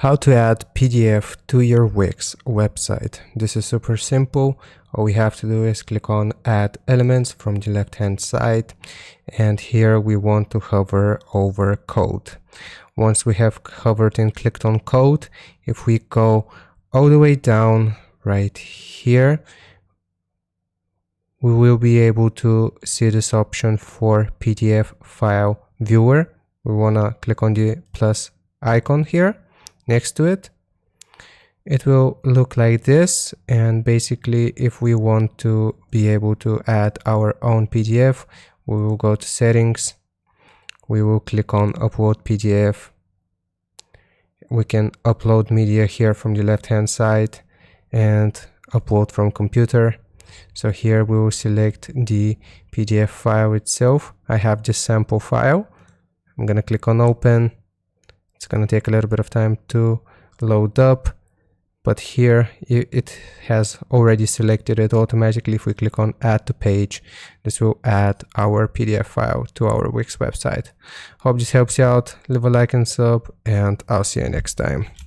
How to add PDF to your Wix website. This is super simple. All we have to do is click on Add Elements from the left hand side, and here we want to hover over Code. Once we have hovered and clicked on Code, if we go all the way down right here, we will be able to see this option for PDF file viewer. We want to click on the plus icon here next to it. It will look like this, and basically if we want to be able to add our own PDF, we will go to settings, we will click on upload PDF. We can upload media here from the left hand side and upload from computer. So here we will select the PDF file itself. I have this sample file. I'm gonna click on open. It's gonna take a little bit of time to load up, but here it has already selected it automatically. If we click on add to page, this will add our PDF file to our Wix website. Hope this helps you out. Leave a like and sub, and I'll see you next time.